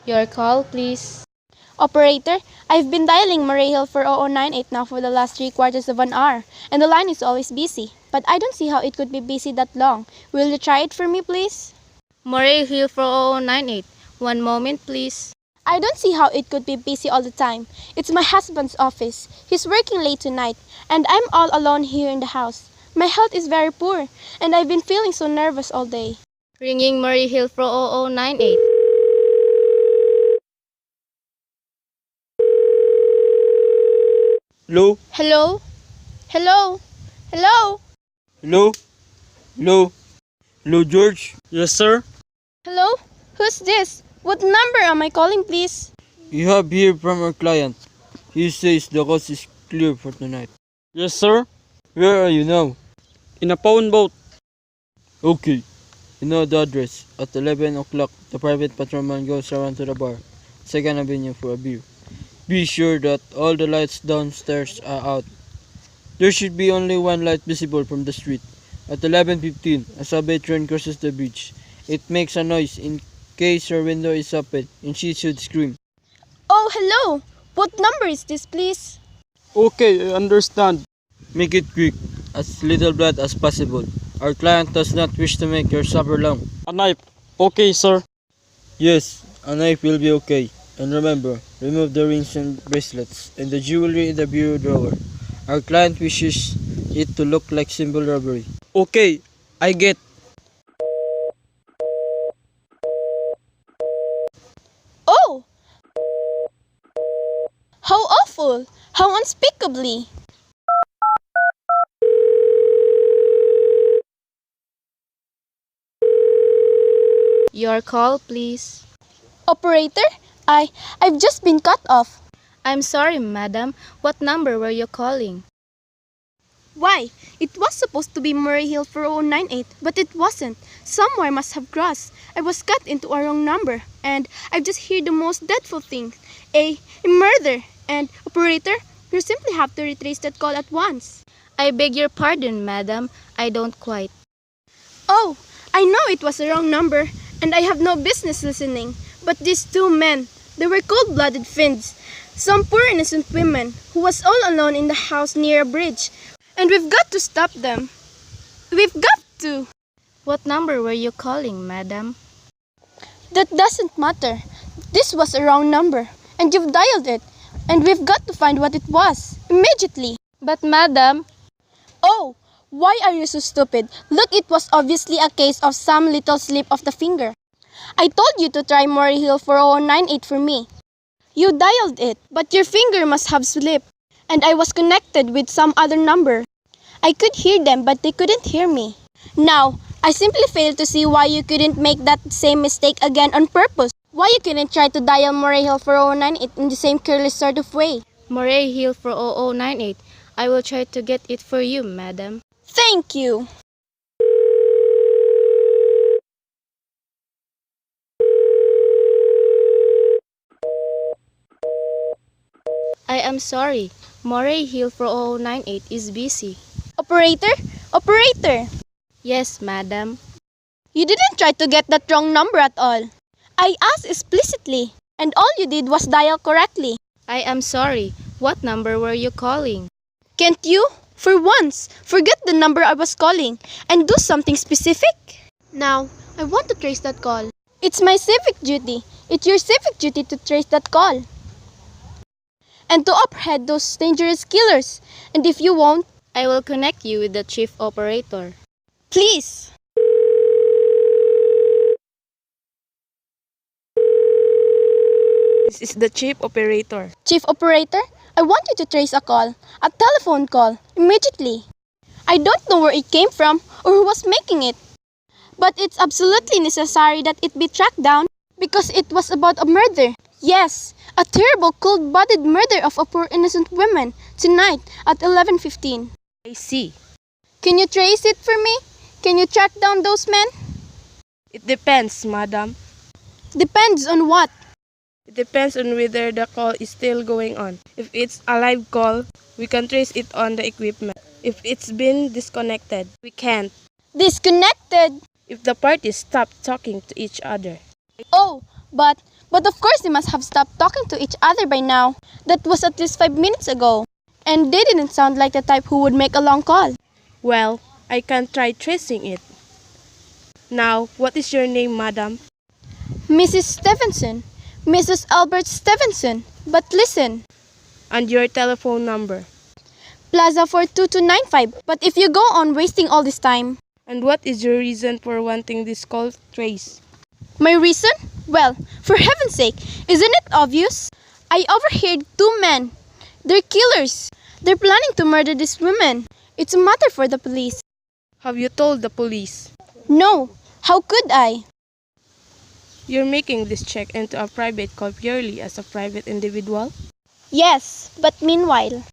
Your call, please. Operator, I've been dialing Murray Hill for 0098 now for the last 3/4 of an hour, and the line is always busy. But I don't see how it could be busy that long. Will you try it for me, please? Murray Hill for 0098. One moment, please. I don't see how it could be busy all the time. It's my husband's office. He's working late tonight, and I'm all alone here in the house. My health is very poor, and I've been feeling so nervous all day. Ringing Murray Hill for 0098. Hello? Hello? Hello? Hello? Hello? Hello? Hello, George? Yes, sir? Hello? Who's this? What number am I calling, please? You have here from our client. He says the coast is clear for tonight. Yes, sir? Where are you now? In a phone boat. Okay. You know the address. At 11 o'clock, the private patrolman goes around to the bar, 2nd Avenue for a beer. Be sure that all the lights downstairs are out. There should be only one light visible from the street. At 11:15, a subway train crosses the bridge. It makes a noise in case her window is open and she should scream. Oh, hello! What number is this, please? Okay, I understand. Make it quick, as little blood as possible. Our client does not wish to make your supper long. A knife. Okay, sir. Yes, a knife will be okay. And remember, remove the rings and bracelets and the jewelry in the bureau drawer. Our client wishes it to look like simple robbery. Okay, I get. Oh! How awful! How unspeakably! Your call, please. Operator, I've just been cut off. I'm sorry, madam. What number were you calling? Why? It was supposed to be Murray Hill 4098, but it wasn't. Somewhere must have crossed. I was cut into a wrong number, and I've just heard the most dreadful thing. A murder. And, operator, you simply have to retrace that call at once. I beg your pardon, madam. I don't quite. Oh, I know it was a wrong number, and I have no business listening. But these two men, they were cold-blooded fiends. Some poor innocent women who was all alone in the house near a bridge. And we've got to stop them. We've got to. What number were you calling, madam? That doesn't matter. This was a wrong number, and you've dialed it. And we've got to find what it was, immediately. But madam... Oh, why are you so stupid? Look, it was obviously a case of some little slip of the finger. I told you to try Murray Hill 4098 for me. You dialed it, but your finger must have slipped, and I was connected with some other number. I could hear them, but they couldn't hear me. Now, I simply fail to see why you couldn't make that same mistake again on purpose. Why you couldn't try to dial Murray Hill 4098 in the same careless sort of way. Murray Hill for 0098. I will try to get it for you, madam. Thank you. I am sorry. Murray Hill for 0098 is busy. Operator? Operator! Yes, madam. You didn't try to get that wrong number at all. I asked explicitly, and all you did was dial correctly. I am sorry. What number were you calling? Can't you, for once, forget the number I was calling and do something specific? Now, I want to trace that call. It's my civic duty. It's your civic duty to trace that call. And to apprehend those dangerous killers. And if you won't, I will connect you with the chief operator. please. This is the chief operator. Chief operator, I want you to trace a call, a telephone call, immediately. I don't know where it came from or who was making it. But it's absolutely necessary that it be tracked down because it was about a murder. Yes, a terrible cold-blooded murder of a poor innocent woman tonight at 11:15. I see. Can you trace it for me? Can you track down those men? It depends, madam. Depends on what? It depends on whether the call is still going on. If it's a live call, we can trace it on the equipment. If it's been disconnected, we can't. Disconnected? If the parties stop talking to each other. Oh, but But of course they must have stopped talking to each other by now. That was at least 5 minutes ago. And they didn't sound like the type who would make a long call. Well, I can try tracing it. Now, what is your name, madam? Mrs. Stevenson. Mrs. Albert Stevenson. But listen, And your telephone number? Plaza 42295. But if you go on wasting all this time. And what is your reason for wanting this call traced? My reason? Well, for heaven's sake, isn't it obvious? I overheard two men. They're killers. They're planning to murder this woman. It's a matter for the police. Have you told the police? No, how could I? You're making this check into a private call purely as a private individual? Yes, but meanwhile.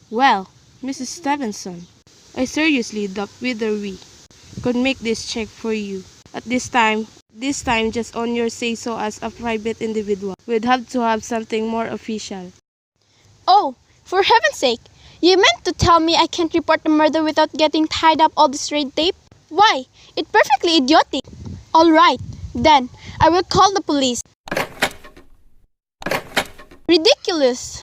Well, Mrs. Stevenson, I seriously doubt whether we could make this check for you. At this time just on your say-so as a private individual. We'd have to have something more official. Oh, for heaven's sake, you meant to tell me I can't report a murder without getting tied up all this red tape? Why? It's perfectly idiotic. All right, then I will call the police. Ridiculous.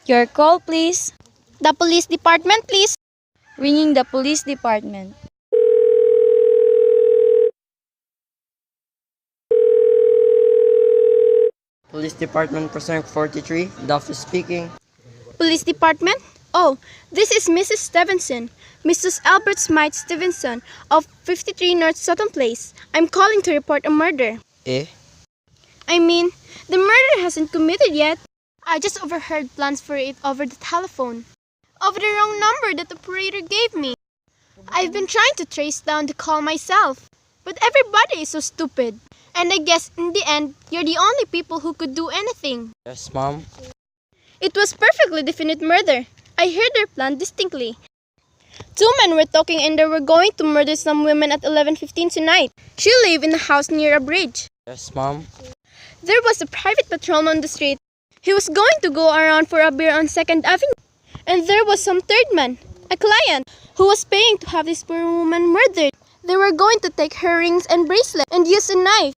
Your call, please. The police department, please. Ringing the police department. Police Department Precinct 43, Duffy speaking. Police department? Oh, this is Mrs. Stevenson, Mrs. Albert Smythe Stevenson of 53 North Sutton Place. I'm calling to report a murder. Eh? I mean, the murder hasn't committed yet. I just overheard plans for it over the telephone. Over the wrong number that the operator gave me. I've been trying to trace down the call myself, but everybody is so stupid. And I guess in the end, you're the only people who could do anything. Yes, ma'am. It was perfectly definite murder. I heard their plan distinctly. Two men were talking and they were going to murder some women at 11:15 tonight. She lived in a house near a bridge. Yes, ma'am. There was a private patrolman on the street. He was going to go around for a beer on 2nd Avenue. And there was some third man, a client, who was paying to have this poor woman murdered. They were going to take her rings and bracelet and use a knife.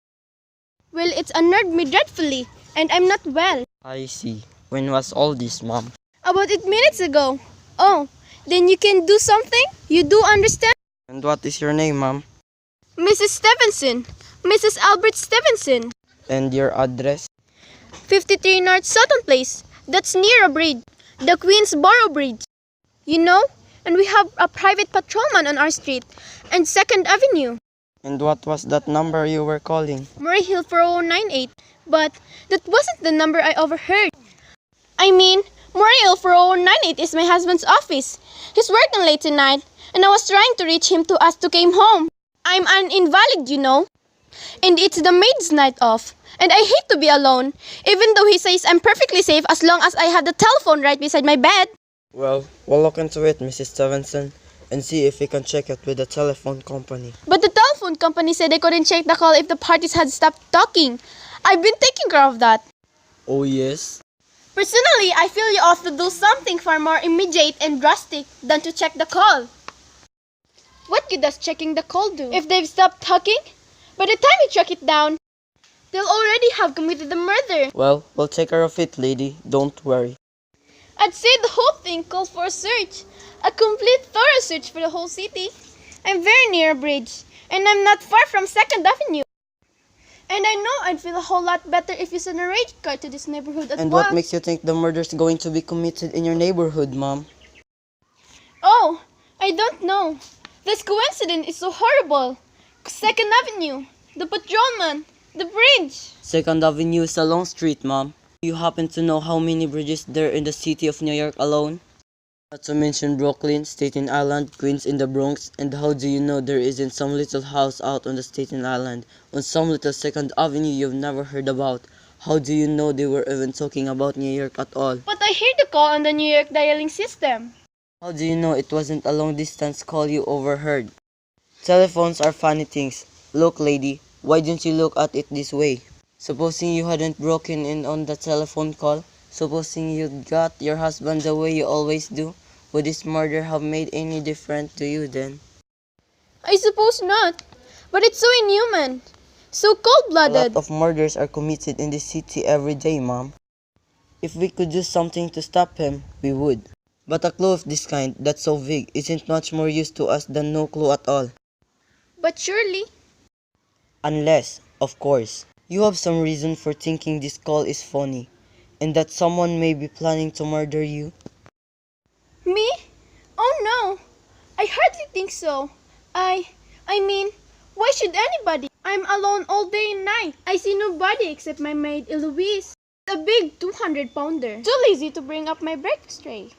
Well, it's unnerved me dreadfully, and I'm not well. I see. When was all this, ma'am? About 8 minutes ago. Oh, then you can do something? You do understand? And what is your name, ma'am? Mrs. Stevenson. Mrs. Albert Stevenson. And your address? 53 North Sutton Place. That's near a bridge. The Queensboro Bridge. You know? And we have a private patrolman on our street. And 2nd Avenue. And what was that number you were calling? Murray Hill 4098. But that wasn't the number I overheard. I mean, Murray Hill 4098 is my husband's office. He's working late tonight, and I was trying to reach him to ask to came home. I'm an invalid, you know. And it's the maid's night off. And I hate to be alone, even though he says I'm perfectly safe as long as I have the telephone right beside my bed. Well, we'll look into it, Mrs. Stevenson, and see if we can check it with the telephone company. But the telephone company said they couldn't check the call if the parties had stopped talking. I've been taking care of that. Oh, yes? Personally, I feel you ought to do something far more immediate and drastic than to check the call. What good does checking the call do? If they've stopped talking, by the time you track it down, they'll already have committed the murder. Well, we'll take care of it, lady. Don't worry. I'd say the whole thing calls for a search. A complete thorough search for the whole city. I'm very near a bridge, and I'm not far from 2nd Avenue. And I know I'd feel a whole lot better if you sent a raid car to this neighborhood at And once. what makes you think the murder's going to be committed in your neighborhood, ma'am? Oh, I don't know. This coincidence is so horrible. 2nd Avenue, the patrolman, the bridge. 2nd Avenue is a long street, ma'am. Do you happen to know how many bridges there are in the city of New York alone? Not to mention Brooklyn, Staten Island, Queens, and the Bronx. And how do you know there isn't some little house out on the Staten Island, on some little 2nd Avenue you've never heard about? How do you know they were even talking about New York at all? But I heard the call on the New York dialing system. How do you know it wasn't a long distance call you overheard? Telephones are funny things. Look, lady, why don't you look at it this way? Supposing you hadn't broken in on the telephone call, supposing you'd got your husband the way you always do, Would this murder have made any difference to you then? I suppose not. But it's so inhuman. So A lot cold-blooded. of murders are committed in this city every day, Mom. If we could do something to stop him, we would. But a clue of this kind, that's so vague, isn't much more use to us than no clue at all. But surely, Unless, of course, you have some reason for thinking this call is phony, and that someone may be planning to murder you. me? Oh no. I hardly think so. I mean, why should anybody? I'm alone all day and night. I see nobody except my maid Eloise. A big 200-pounder. Too lazy to bring up my breakfast tray.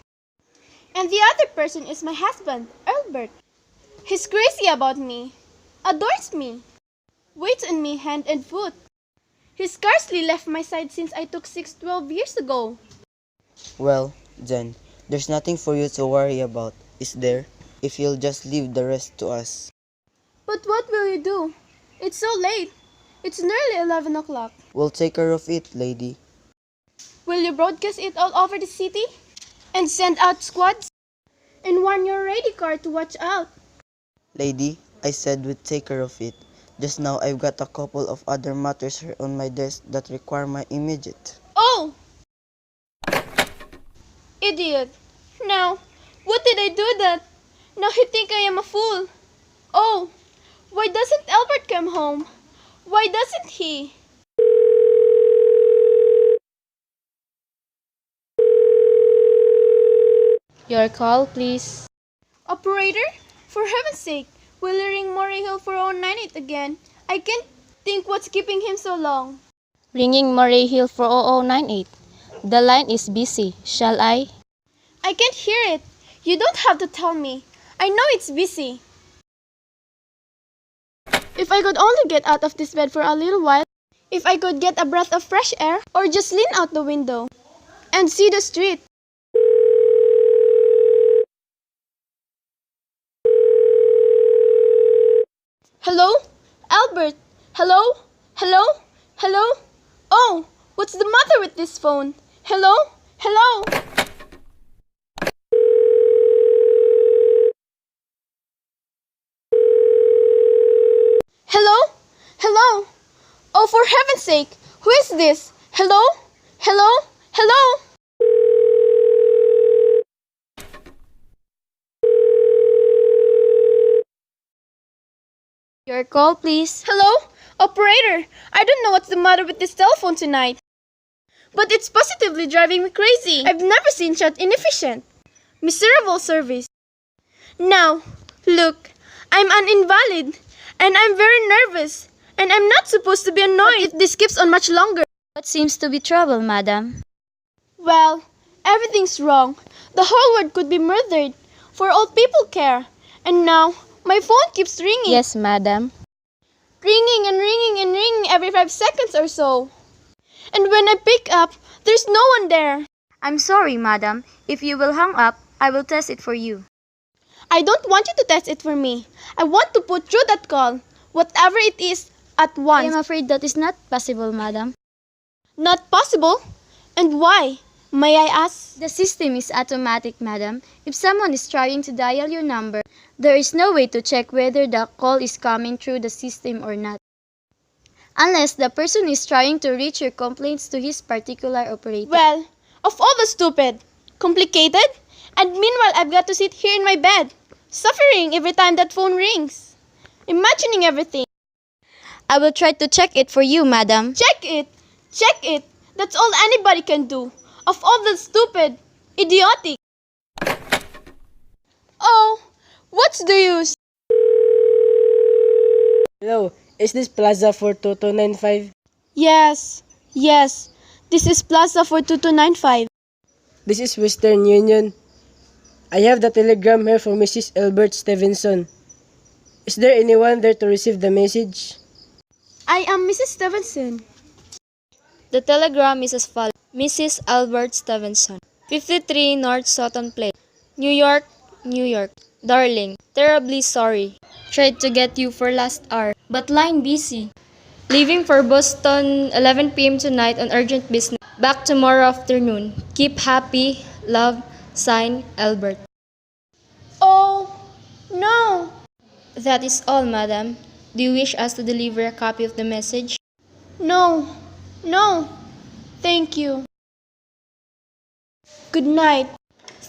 And the other person is my husband, Albert. He's crazy about me. Adores me. Waits on me hand and foot. He scarcely left my side since I took 6 12 years ago. Well, then, there's nothing for you to worry about, is there? If you'll just leave the rest to us. But what will you do? It's so late. It's nearly 11 o'clock. We'll take care of it, lady. Will you broadcast it all over the city? And send out squads? And warn your ready car to watch out? Lady, I said we'd take care of it. Just now I've got a couple of other matters here on my desk that require my immediate. Oh! Idiot. Now, what did I do that? Now he think I am a fool. Oh, why doesn't Albert come home? Why doesn't he? Your call, please. Operator, for heaven's sake, will you ring Murray Hill 4098 again? I can't think what's keeping him so long. Ringing Murray Hill 40098. The line is busy. Shall I? I can't hear it. You don't have to tell me. I know it's busy. If I could only get out of this bed for a little while, if I could get a breath of fresh air, or just lean out the window and see the street. Hello? Albert? Hello? Hello? Hello? Oh, what's the matter with this phone? Hello? Hello? Hello? Hello? Oh, for heaven's sake, who is this? Hello? Hello? Hello? Your call, please. Hello? Operator, I don't know what's the matter with this telephone tonight. But it's positively driving me crazy. I've never seen such inefficient, miserable service. Now, look, I'm an invalid, and I'm very nervous, and I'm not supposed to be annoyed if this keeps on much longer. What seems to be trouble, madam? Well, everything's wrong. The whole world could be murdered, for all people care. And now, my phone keeps ringing. Yes, madam. Ringing and ringing and ringing every 5 seconds or so. And when I pick up, there's no one there. I'm sorry, madam. If you will hang up, I will test it for you. I don't want you to test it for me. I want to put through that call, whatever it is, at I once. am afraid that is not possible, madam. Not possible? And why? May I ask? The system is automatic, madam. If someone is trying to dial your number, there is no way to check whether the call is coming through the system or not. Unless the person is trying to reach your complaints to his particular operator. Well, of all the stupid, complicated, and meanwhile I've got to sit here in my bed, suffering every time that phone rings, imagining everything. I will try to check it for you, madam. Check it! Check it! That's all anybody can do. Of all the stupid, idiotic. Oh, what's the use? Hello, is this Plaza 42295? Yes, this is Plaza 42295. This is Western Union. I have the telegram here from Mrs. Albert Stevenson. Is there anyone there to receive the message? I am Mrs. Stevenson. The telegram is as follows. Mrs. Albert Stevenson, 53 North Sutton Place, New York, New York. Darling, terribly sorry. Tried to get you for last hour, but line busy. Leaving for Boston 11 p.m. tonight on urgent business. Back tomorrow afternoon. Keep happy. Love. Sign, Albert. No. That is all, madam. Do you wish us to deliver a copy of the message? No. No. Thank you. Good night.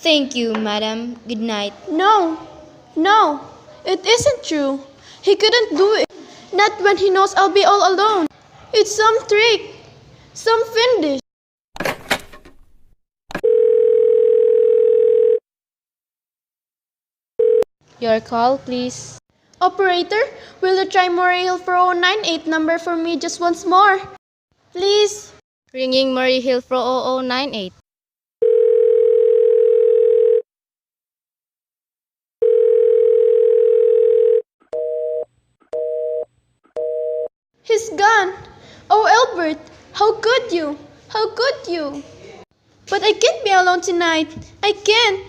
Thank you, madam. Good night. No. No. It isn't true. He couldn't do it. Not when he knows I'll be all alone. It's some trick. Some fiendish. Your call, please. Operator, will you try Murray Hill 4098 number for me just once more? Please. Ringing Murray Hill 40098. He's gone. Oh, Albert, how could you? How could you? But I can't be alone tonight. I can't.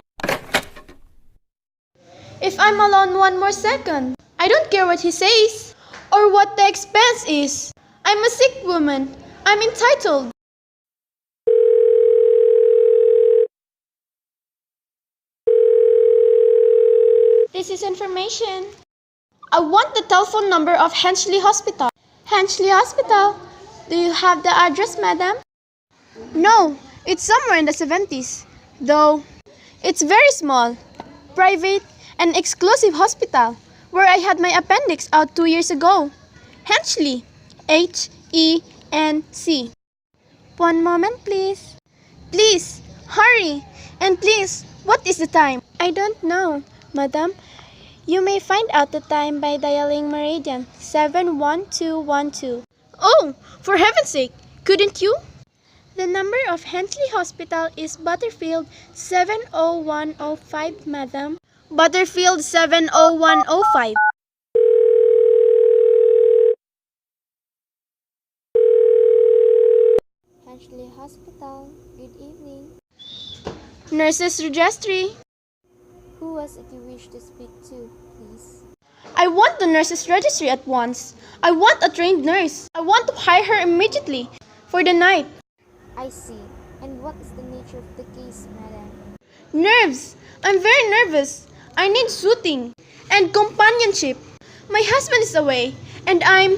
If I'm alone one more second, I don't care what he says or what the expense is. I'm a sick woman. I'm entitled. This is information. I want the telephone number of Henchley Hospital. Henchley Hospital? Do you have the address, madam? No, it's somewhere in the 70s. Though, it's very small, private, and exclusive hospital where I had my appendix out 2 years ago. Henchley. H-E-N-C. One moment, please. Please, hurry. And please, what is the time? I don't know, madam. You may find out the time by dialing Meridian 71212. Oh, for heaven's sake, couldn't you? The number of Henchley Hospital is Butterfield 70105, madam. Butterfield 70105. Henchley Hospital, good evening. Nurses Registry. Who was it you wish to speak to, please? I want the nurses registry at once. I want a trained nurse. I want to hire her immediately for the night. I see. And what is the nature of the case, madam? Nerves. I'm very nervous. I need soothing and companionship. My husband is away and I'm...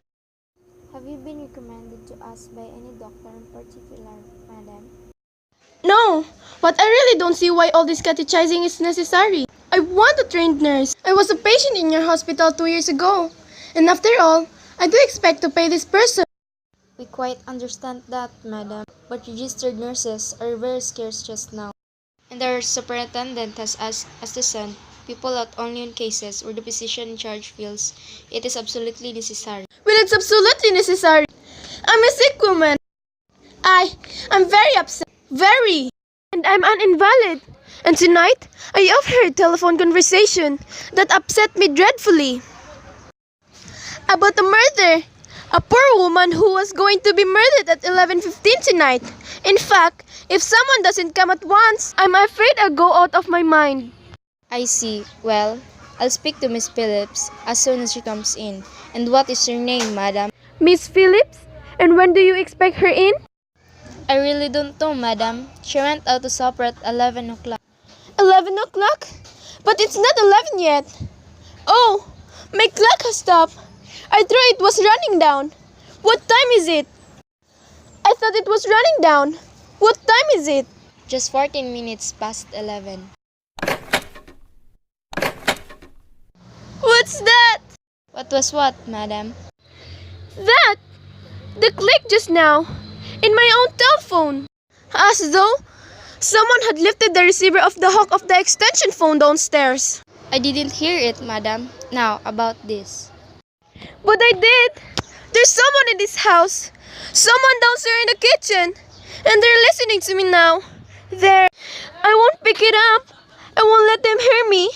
Have you been recommended to us by any doctor in particular, madam? No, but I really don't see why all this catechizing is necessary. I want a trained nurse. I was a patient in your hospital 2 years ago. And after all, I do expect to pay this person. We quite understand that, madam, but registered nurses are very scarce just now. And our superintendent has asked us to send people out only in cases where the physician in charge feels it is absolutely necessary. Well, it's absolutely necessary. I'm a sick woman. I'm very upset. Very. And I'm an invalid. And tonight, I overheard a telephone conversation that upset me dreadfully. About a murder. A poor woman who was going to be murdered at 11:15 tonight. In fact, if someone doesn't come at once, I'm afraid I'll go out of my mind. I see. Well, I'll speak to Miss Phillips as soon as she comes in. And what is your name, madam? Miss Phillips? And when do you expect her in? I really don't know, madam. She went out to supper at 11 o'clock. 11 o'clock? But it's not 11 yet. Oh, my clock has stopped. I thought it was running down. What time is it? I thought it was running down. What time is it? Just 14 minutes past 11. What's that? What was what, madam? That! The click just now. In my own telephone. As though someone had lifted the receiver off the hook of the extension phone downstairs. I didn't hear it, madam. Now, about this. But I did. There's someone in this house. Someone downstairs in the kitchen. And they're listening to me now. There. I won't pick it up. I won't let them hear me.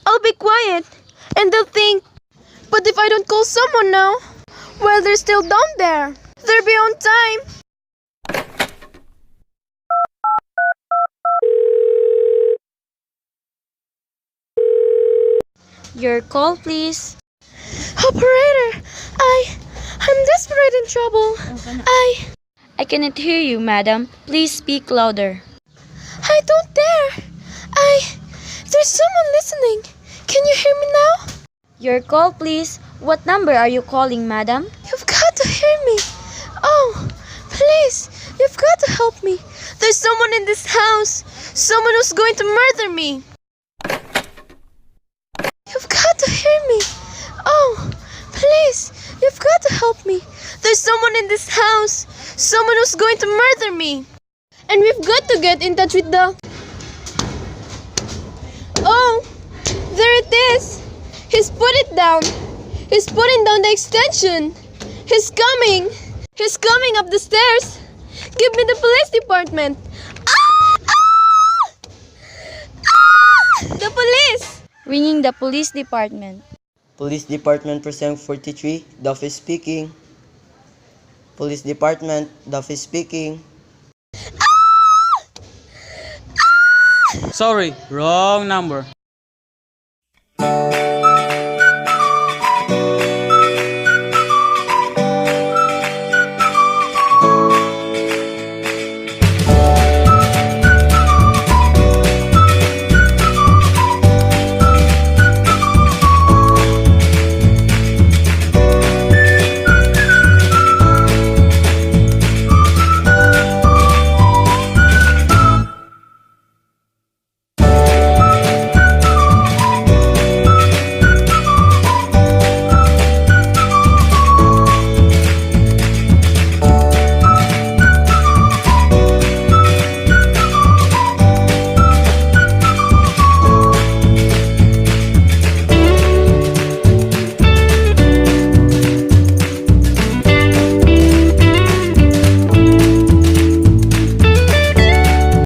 I'll be quiet. And they'll think. But if I don't call someone now, well, they're still down there. They'll be on time. Your call, please. Operator, I'm desperate in trouble. I cannot hear you, madam. Please speak louder. I don't dare. There's someone listening. Can you hear me now? Your call, please. What number are you calling, madam? You've got to hear me. Oh, please, you've got to help me. There's someone in this house. Someone who's going to murder me. You've got to hear me. Oh, please, you've got to help me. There's someone in this house. Someone who's going to murder me. And we've got to get in touch with the... Oh, there it is. He's put it down. He's putting down the extension. He's coming. He's coming up the stairs. Give me the police department. The police! Ringing the police department. Police Department Precinct 43, Duffy speaking. Police Department, Duffy speaking. Sorry, wrong number.